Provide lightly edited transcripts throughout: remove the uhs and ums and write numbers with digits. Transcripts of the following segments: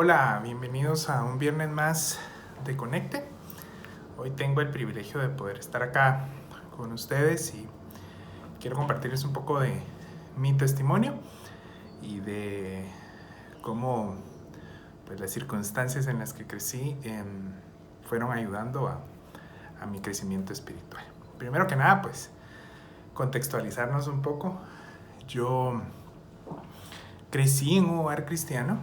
Hola, bienvenidos a un viernes más de Conecte. Hoy tengo el privilegio de poder estar acá con ustedes y quiero compartirles un poco de mi testimonio y de cómo pues, las circunstancias en las que crecí fueron ayudando a mi crecimiento espiritual. Primero que nada, pues contextualizarnos un poco. Yo crecí en un hogar cristiano.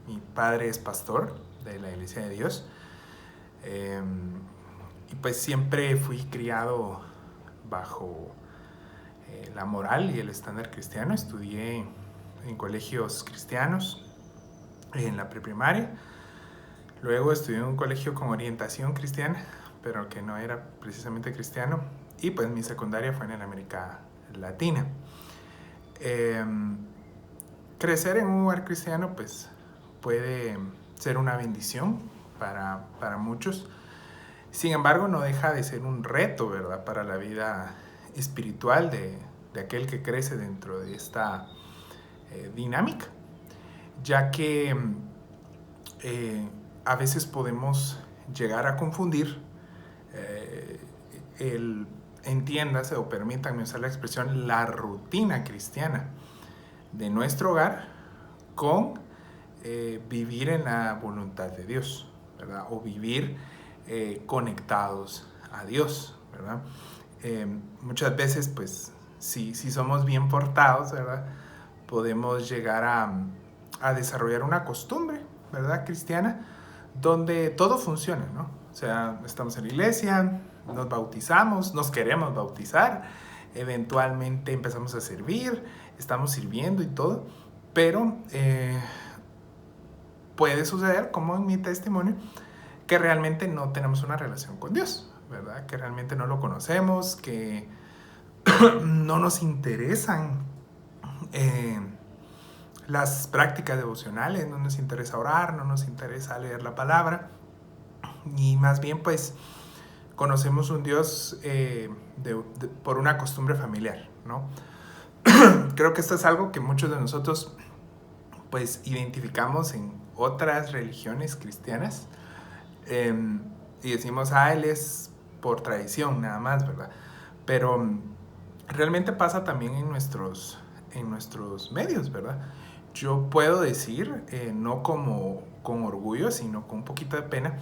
Mi padre es pastor de la Iglesia de Dios. Y pues siempre fui criado bajo la moral y el estándar cristiano. Estudié en colegios cristianos en la preprimaria. Luego estudié en un colegio con orientación cristiana, pero que no era precisamente cristiano. Y pues mi secundaria fue en América Latina. Crecer en un hogar cristiano pues puede ser una bendición para muchos. Sin embargo, no deja de ser un reto, ¿verdad?, para la vida espiritual de aquel que crece dentro de esta dinámica, ya que a veces podemos llegar a confundir entiéndase o permítanme usar la expresión, la rutina cristiana de nuestro hogar con vivir en la voluntad de Dios, ¿verdad? O vivir conectados a Dios, ¿verdad? Muchas veces, pues, si somos bien portados, ¿verdad?, podemos llegar a desarrollar una costumbre, ¿verdad?, cristiana, donde todo funciona, ¿no? O sea, estamos en la iglesia, nos bautizamos, nos queremos bautizar, eventualmente empezamos a servir, estamos sirviendo y todo, pero puede suceder, como en mi testimonio, que realmente no tenemos una relación con Dios, ¿verdad? Que realmente no lo conocemos, que no nos interesan las prácticas devocionales, no nos interesa orar, no nos interesa leer la palabra, y más bien pues conocemos un Dios por una costumbre familiar, ¿no? Creo que esto es algo que muchos de nosotros pues identificamos en otras religiones cristianas y decimos, él es por tradición nada más, ¿verdad? Pero realmente pasa también en nuestros medios, ¿verdad? Yo puedo decir, no como con orgullo, sino con un poquito de pena,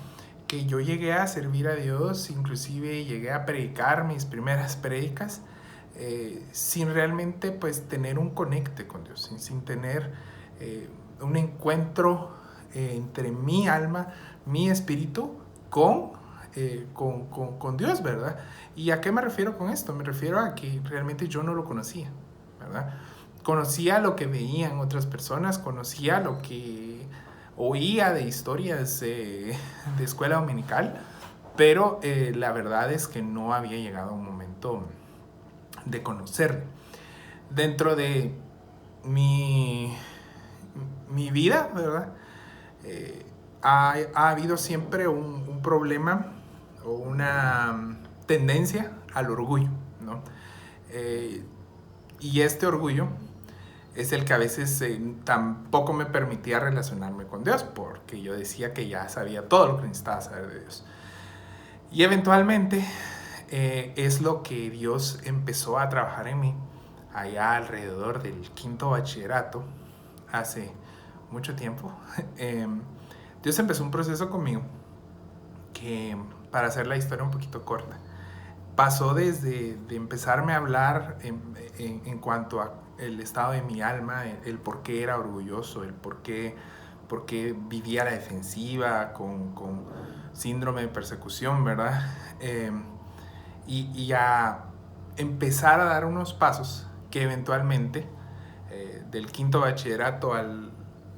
que yo llegué a servir a Dios, inclusive llegué a predicar mis primeras prédicas, sin realmente pues tener un conecte con Dios, sin tener un encuentro entre mi alma, mi espíritu con Dios, ¿verdad? ¿Y a qué me refiero con esto? Me refiero a que realmente yo no lo conocía, ¿verdad? Conocía lo que veían otras personas, conocía lo que oía de historias de escuela dominical, pero la verdad es que no había llegado un momento de conocerlo. Dentro de mi vida, ¿verdad? Ha habido siempre un problema o una tendencia al orgullo, ¿no? Y este orgullo es el que a veces tampoco me permitía relacionarme con Dios, porque yo decía que ya sabía todo lo que necesitaba saber de Dios. Y eventualmente es lo que Dios empezó a trabajar en mí allá alrededor del 5º bachillerato, hace mucho tiempo. Dios empezó un proceso conmigo que, para hacer la historia un poquito corta, pasó desde de empezarme a hablar en cuanto a el estado de mi alma, el por qué era orgulloso, el por qué vivía a la defensiva, con síndrome de persecución, ¿verdad? Y a empezar a dar unos pasos que eventualmente, del 5º bachillerato al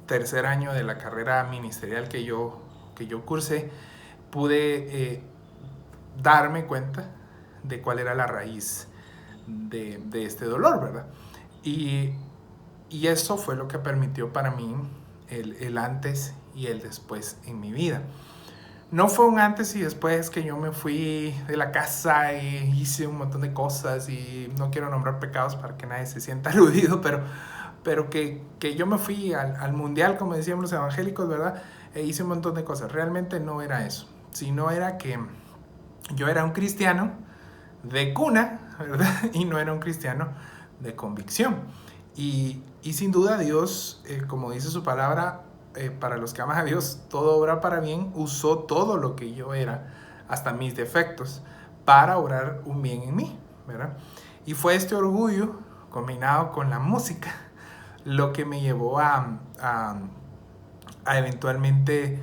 3er año de la carrera ministerial que yo cursé, pude darme cuenta de cuál era la raíz de este dolor, ¿verdad? Y eso fue lo que permitió para mí el antes y el después en mi vida. No fue un antes y después que yo me fui de la casa y hice un montón de cosas, y no quiero nombrar pecados para que nadie se sienta aludido, pero que yo me fui al mundial, como decíamos los evangélicos, ¿verdad? E hice un montón de cosas. Realmente no era eso, sino era que yo era un cristiano de cuna, ¿verdad? Y no era un cristiano de convicción. Y sin duda Dios, como dice su palabra, para los que aman a Dios, todo obra para bien, usó todo lo que yo era, hasta mis defectos, para obrar un bien en mí, ¿verdad? Y fue este orgullo combinado con la música lo que me llevó a eventualmente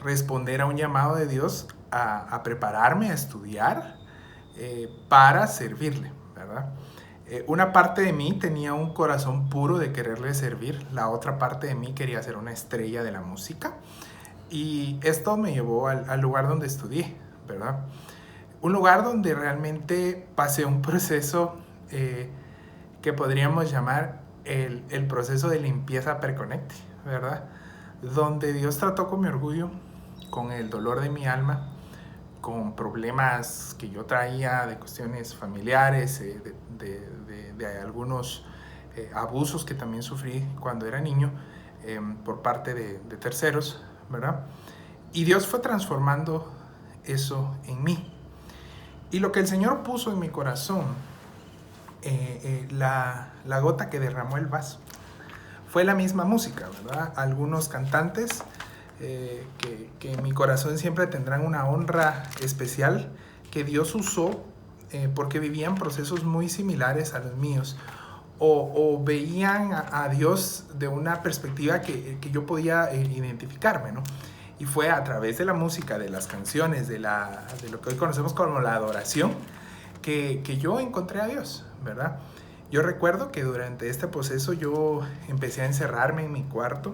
responder a un llamado de Dios, a prepararme, a estudiar para servirle, ¿verdad? Una parte de mí tenía un corazón puro de quererle servir, la otra parte de mí quería ser una estrella de la música, y esto me llevó al lugar donde estudié, ¿verdad? Un lugar donde realmente pasé un proceso que podríamos llamar el proceso de limpieza preconecte, ¿verdad? Donde Dios trató con mi orgullo, con el dolor de mi alma, con problemas que yo traía de cuestiones familiares, de algunos abusos que también sufrí cuando era niño por parte de terceros, ¿verdad? Y Dios fue transformando eso en mí. Y lo que el Señor puso en mi corazón, la gota que derramó el vaso, fue la misma música, ¿verdad? Algunos cantantes que en mi corazón siempre tendrán una honra especial, que Dios usó porque vivían procesos muy similares a los míos, o veían a Dios de una perspectiva que yo podía identificarme, ¿no? Y fue a través de la música, de las canciones, de lo que hoy conocemos como la adoración, que yo encontré a Dios, ¿verdad? Yo recuerdo que durante este proceso yo empecé a encerrarme en mi cuarto.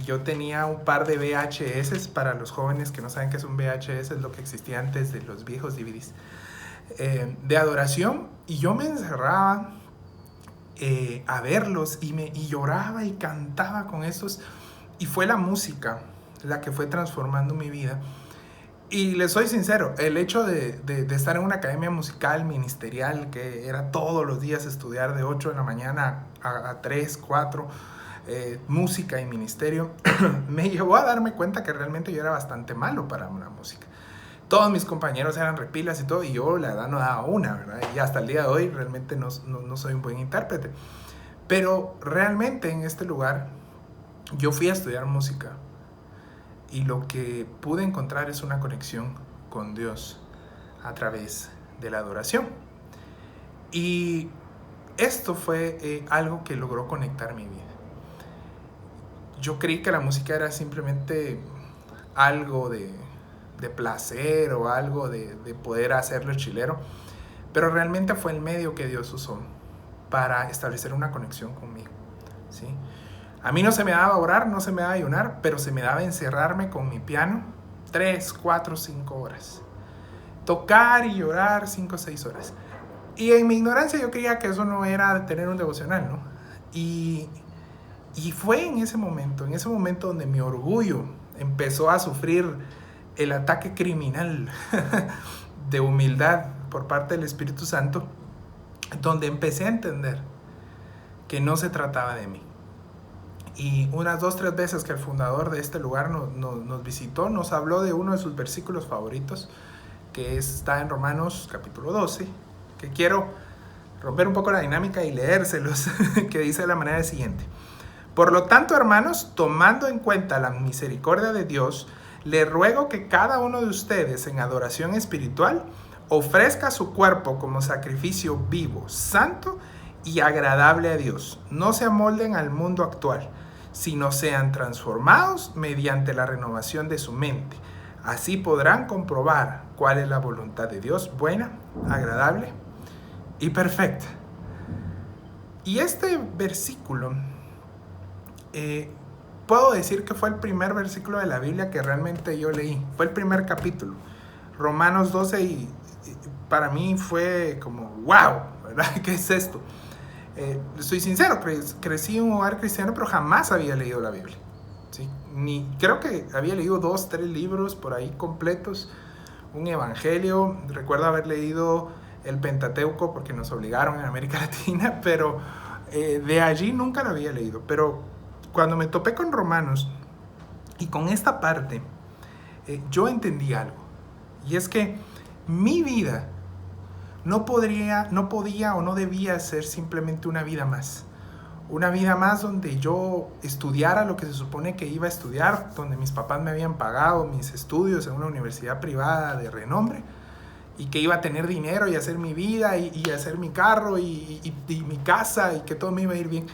Yo tenía un par de VHS. Para los jóvenes que no saben qué es un VHS, es lo que existía antes de los viejos DVDs, de adoración, y yo me encerraba a verlos y lloraba y cantaba con estos, y fue la música la que fue transformando mi vida. Y les soy sincero, el hecho de estar en una academia musical ministerial, que era todos los días estudiar de 8 de la mañana a 3, 4, música y ministerio, me llevó a darme cuenta que realmente yo era bastante malo para una música. Todos mis compañeros eran repilas y todo, y yo la verdad no daba una, ¿verdad? Y hasta el día de hoy realmente no soy un buen intérprete. Pero realmente en este lugar yo fui a estudiar música, y lo que pude encontrar es una conexión con Dios a través de la adoración. Y esto fue algo que logró conectar mi vida. Yo creí que la música era simplemente algo de placer, o algo de poder hacerlo chilero, pero realmente fue el medio que Dios usó para establecer una conexión conmigo, ¿sí? A mí no se me daba orar, no se me daba ayunar, pero se me daba encerrarme con mi piano 3, 4, 5 horas. Tocar y llorar 5 o 6 horas. Y en mi ignorancia yo creía que eso no era tener un devocional, ¿no? Y fue en ese momento donde mi orgullo empezó a sufrir el ataque criminal de humildad por parte del Espíritu Santo, donde empecé a entender que no se trataba de mí. Y unas 2, 3 veces que el fundador de este lugar nos visitó, nos habló de uno de sus versículos favoritos, que está en Romanos capítulo 12, que quiero romper un poco la dinámica y leérselos, que dice de la manera siguiente: por lo tanto, hermanos, tomando en cuenta la misericordia de Dios, le ruego que cada uno de ustedes en adoración espiritual ofrezca su cuerpo como sacrificio vivo, santo y agradable a Dios. No se amolden al mundo actual, sino sean transformados mediante la renovación de su mente. Así podrán comprobar cuál es la voluntad de Dios, buena, agradable y perfecta. Y este versículo, puedo decir que fue el primer versículo de la Biblia que realmente yo leí. Fue el primer capítulo, Romanos 12, y para mí fue como, wow, ¿verdad? ¿Qué es esto? Soy sincero, crecí en un hogar cristiano, pero jamás había leído la Biblia, ¿sí? Creo que había leído 2, 3 libros por ahí completos, un evangelio. Recuerdo haber leído el Pentateuco porque nos obligaron en América Latina, pero De allí nunca lo había leído, pero cuando me topé con Romanos y con esta parte, yo entendí algo. Y es que mi vida no podía o no debía ser simplemente una vida más. Una vida más donde yo estudiara lo que se supone que iba a estudiar, donde mis papás me habían pagado mis estudios en una universidad privada de renombre, y que iba a tener dinero y hacer mi vida y hacer mi carro y mi casa y que todo me iba a ir bien.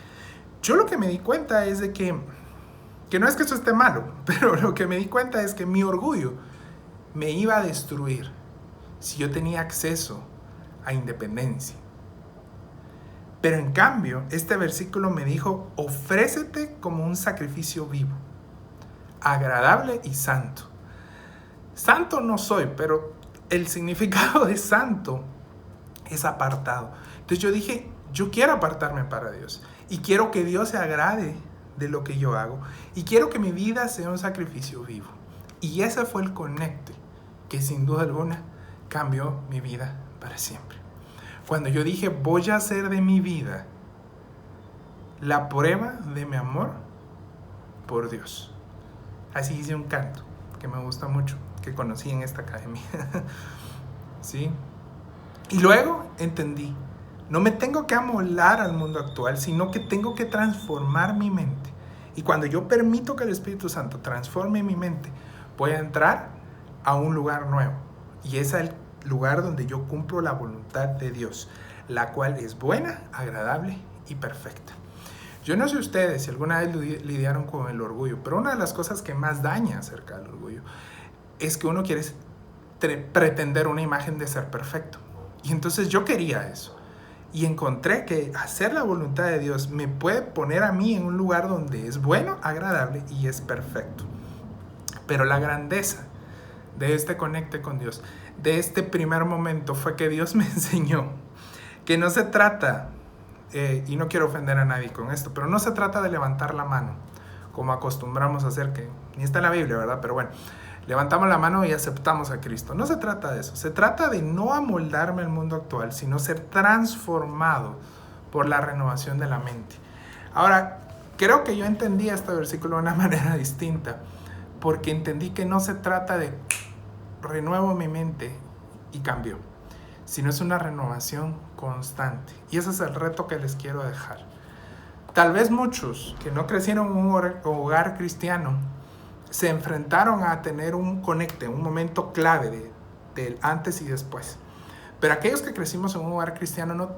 Yo lo que me di cuenta es de que no es que eso esté malo, pero lo que me di cuenta es que mi orgullo me iba a destruir si yo tenía acceso a independencia. Pero en cambio, este versículo me dijo, ofrécete como un sacrificio vivo, agradable y santo. Santo no soy, pero el significado de santo es apartado. Entonces yo dije, yo quiero apartarme para Dios y quiero que Dios se agrade de lo que yo hago y quiero que mi vida sea un sacrificio vivo. Y ese fue el conecte que sin duda alguna cambió mi vida para siempre. Cuando yo dije, voy a hacer de mi vida la prueba de mi amor por Dios. Así hice un canto que me gusta mucho, que conocí en esta academia. ¿Sí? Y luego entendí, no me tengo que amoldar al mundo actual, sino que tengo que transformar mi mente. Y cuando yo permito que el Espíritu Santo transforme mi mente, voy a entrar a un lugar nuevo. Y es el lugar donde yo cumplo la voluntad de Dios, la cual es buena, agradable y perfecta. Yo no sé ustedes si alguna vez lidiaron con el orgullo, pero una de las cosas que más daña acerca del orgullo es que uno quiere pretender una imagen de ser perfecto. Y entonces yo quería eso. Y encontré que hacer la voluntad de Dios me puede poner a mí en un lugar donde es bueno, agradable y es perfecto. Pero la grandeza de este conecte con Dios, de este primer momento, fue que Dios me enseñó que no se trata, y no quiero ofender a nadie con esto, pero no se trata de levantar la mano, como acostumbramos a hacer, que ni está en la Biblia, ¿verdad? Pero bueno, levantamos la mano y aceptamos a Cristo. No se trata de eso, se trata de no amoldarme al mundo actual, sino ser transformado por la renovación de la mente. Ahora, creo que yo entendí este versículo de una manera distinta, porque entendí que no se trata de renuevo mi mente y cambio, sino es una renovación constante. Y ese es el reto que les quiero dejar. Tal vez muchos que no crecieron en un hogar cristiano se enfrentaron a tener un conecte, un momento clave del antes y después. Pero aquellos que crecimos en un hogar cristiano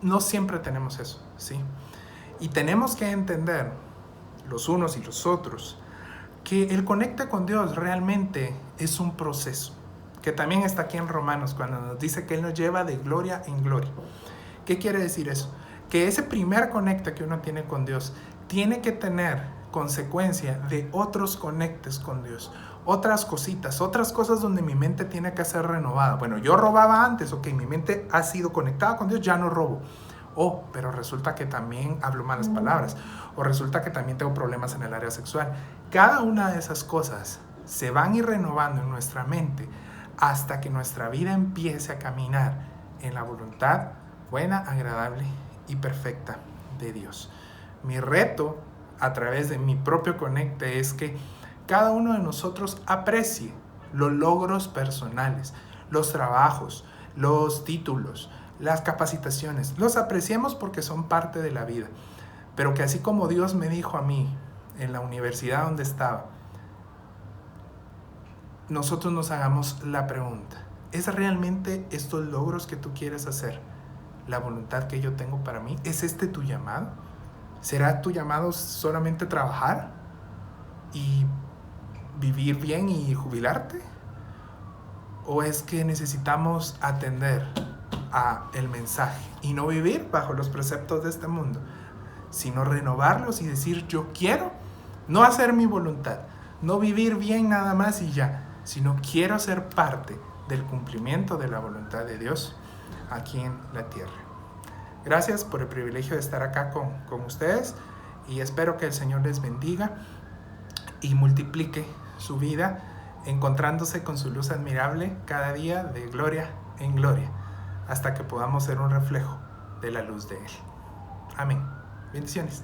no siempre tenemos eso, ¿sí? Y tenemos que entender, los unos y los otros, que el conecte con Dios realmente es un proceso, que también está aquí en Romanos, cuando nos dice que Él nos lleva de gloria en gloria. ¿Qué quiere decir eso? Que ese primer conecte que uno tiene con Dios tiene que tener consecuencia de otros conectes con Dios, otras cositas, otras cosas donde mi mente tiene que ser renovada. Bueno, yo robaba antes, ok, mi mente ha sido conectada con Dios, ya no robo. Oh, pero resulta que también hablo malas palabras, o resulta que también tengo problemas en el área sexual. Cada una de esas cosas se van a ir renovando en nuestra mente hasta que nuestra vida empiece a caminar en la voluntad buena, agradable y perfecta de Dios. Mi reto a través de mi propio conecte es que cada uno de nosotros aprecie los logros personales, los trabajos, los títulos, las capacitaciones. Los apreciemos porque son parte de la vida. Pero que así como Dios me dijo a mí en la universidad donde estaba, nosotros nos hagamos la pregunta: ¿es realmente estos logros que tú quieres hacer la voluntad que yo tengo para mí? ¿Es este tu llamado? ¿Será tu llamado solamente trabajar y vivir bien y jubilarte? ¿O es que necesitamos atender a el mensaje y no vivir bajo los preceptos de este mundo, sino renovarlos y decir: yo quiero no hacer mi voluntad, no vivir bien nada más y ya, sino quiero ser parte del cumplimiento de la voluntad de Dios aquí en la tierra? Gracias por el privilegio de estar acá con ustedes, y espero que el Señor les bendiga y multiplique su vida, encontrándose con su luz admirable cada día de gloria en gloria, hasta que podamos ser un reflejo de la luz de Él. Amén. Bendiciones.